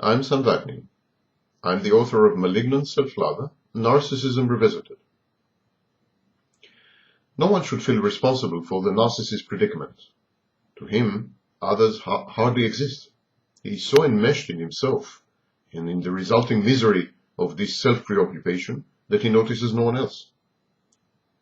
I'm Sam Wagner. I'm the author of Malignant Self-Love, Narcissism Revisited. No one should feel responsible for the narcissist's predicament. To him, others hardly exist. He is so enmeshed in himself and in the resulting misery of this self-preoccupation that he notices no one else.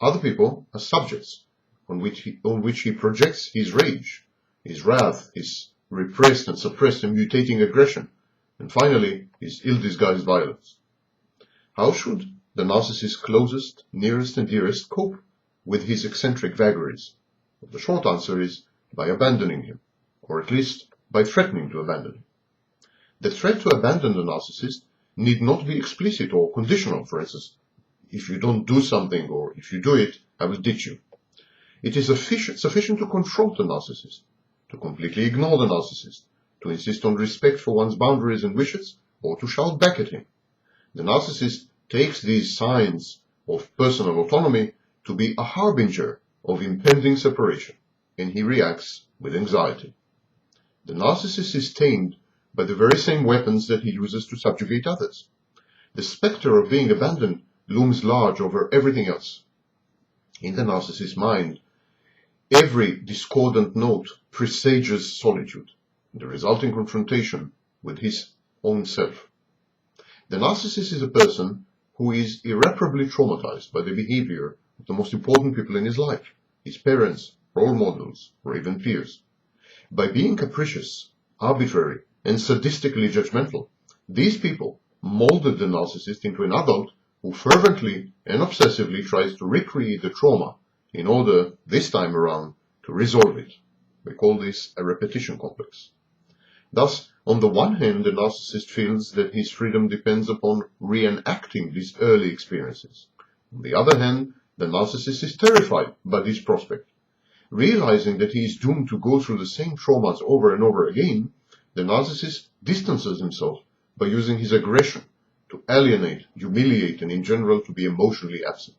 Other people are subjects on which he projects his rage, his wrath, his repressed and suppressed and mutating aggression, and finally his ill-disguised violence. How should the narcissist's closest, nearest and dearest cope with his eccentric vagaries? The short answer is by abandoning him, or at least by threatening to abandon him. The threat to abandon the narcissist need not be explicit or conditional. For instance, if you don't do something or if you do it, I will ditch you. It is sufficient to confront the narcissist, to completely ignore the narcissist, to insist on respect for one's boundaries and wishes, or to shout back at him. The narcissist takes these signs of personal autonomy to be a harbinger of impending separation, and he reacts with anxiety. The narcissist is tamed by the very same weapons that he uses to subjugate others. The specter of being abandoned looms large over everything else. In the narcissist's mind, every discordant note presages solitude, the resulting confrontation with his own self. The narcissist is a person who is irreparably traumatized by the behavior of the most important people in his life, his parents, role models, or even peers. By being capricious, arbitrary, and sadistically judgmental, these people molded the narcissist into an adult who fervently and obsessively tries to recreate the trauma in order, this time around, to resolve it. We call this a repetition complex. Thus, on the one hand, the narcissist feels that his freedom depends upon reenacting these early experiences. On the other hand, the narcissist is terrified by this prospect. Realizing that he is doomed to go through the same traumas over and over again, the narcissist distances himself by using his aggression to alienate, humiliate, and in general to be emotionally absent.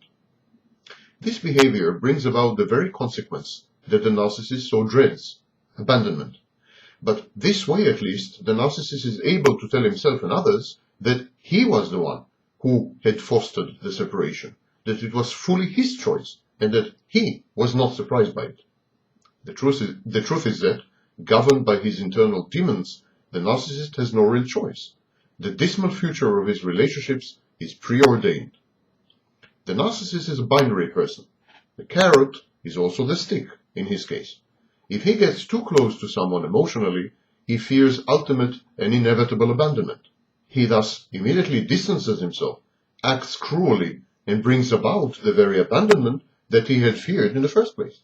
This behavior brings about the very consequence that the narcissist so dreads, abandonment. But this way, at least, the narcissist is able to tell himself and others that he was the one who had fostered the separation, that it was fully his choice, and that he was not surprised by it. The truth is that, governed by his internal demons, the narcissist has no real choice. The dismal future of his relationships is preordained. The narcissist is a binary person. The carrot is also the stick, in his case. If he gets too close to someone emotionally, he fears ultimate and inevitable abandonment. He thus immediately distances himself, acts cruelly, and brings about the very abandonment that he had feared in the first place.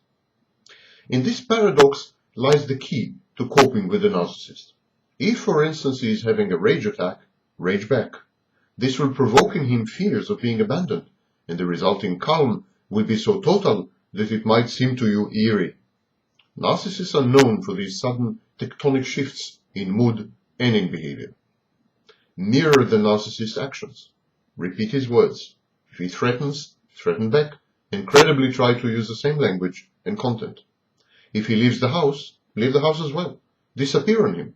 In this paradox lies the key to coping with the narcissist. If, for instance, he is having a rage attack, rage back. This will provoke in him fears of being abandoned, and the resulting calm will be so total that it might seem to you eerie. Narcissists are known for these sudden tectonic shifts in mood and in behavior. Mirror the narcissist's actions. Repeat his words. If he threatens, threaten back, and credibly try to use the same language and content. If he leaves the house, leave the house as well. Disappear on him.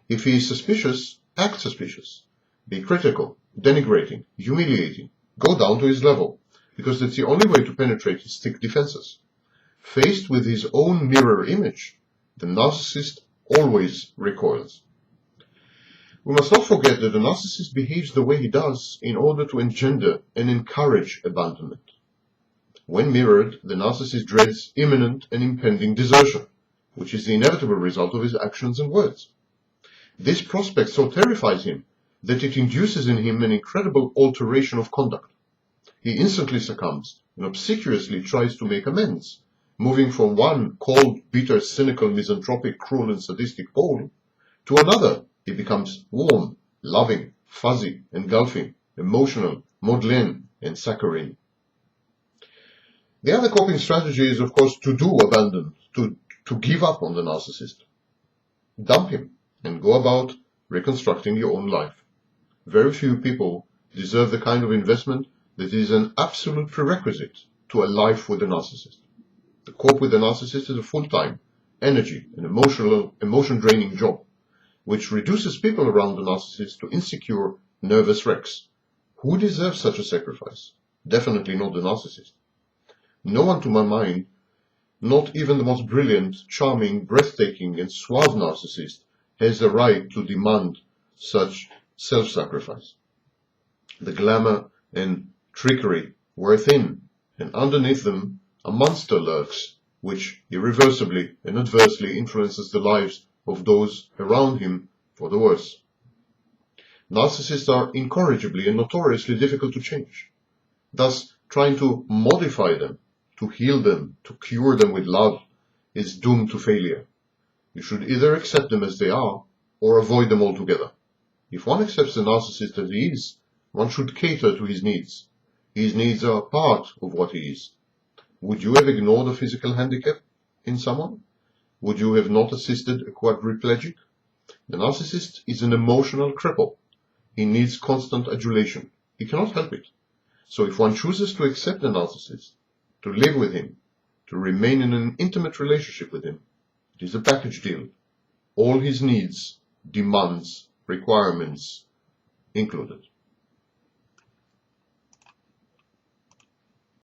If he is suspicious, act suspicious. Be critical, denigrating, humiliating. Go down to his level, because that's the only way to penetrate his thick defenses. Faced with his own mirror image, the narcissist always recoils. We must not forget that the narcissist behaves the way he does in order to engender and encourage abandonment. When mirrored, the narcissist dreads imminent and impending desertion, which is the inevitable result of his actions and words. This prospect so terrifies him that it induces in him an incredible alteration of conduct. He instantly succumbs and obsequiously tries to make amends, moving from one cold, bitter, cynical, misanthropic, cruel, and sadistic pole to another. He becomes warm, loving, fuzzy, engulfing, emotional, maudlin, and saccharine. The other coping strategy is, of course, to abandon, to give up on the narcissist. Dump him and go about reconstructing your own life. Very few people deserve the kind of investment that is an absolute prerequisite to a life with a narcissist. To cope with a narcissist is a full-time, energy, and emotion-draining job. which reduces people around the narcissist to insecure, nervous wrecks. Who deserves such a sacrifice? Definitely not the narcissist. No one to my mind, not even the most brilliant, charming, breathtaking, and suave narcissist, has the right to demand such self-sacrifice. The glamour and trickery wear thin, and underneath them a monster lurks, which irreversibly and adversely influences the lives of those around him for the worse. Narcissists are incorrigibly and notoriously difficult to change. Thus, trying to modify them, to heal them, to cure them with love, is doomed to failure. You should either accept them as they are, or avoid them altogether. If one accepts the narcissist as he is, one should cater to his needs. His needs are part of what he is. Would you have ignored a physical handicap in someone? Would you have not assisted a quadriplegic? The narcissist is an emotional cripple. He needs constant adulation. He cannot help it. So if one chooses to accept the narcissist, to live with him, to remain in an intimate relationship with him, it is a package deal. All his needs, demands, requirements included.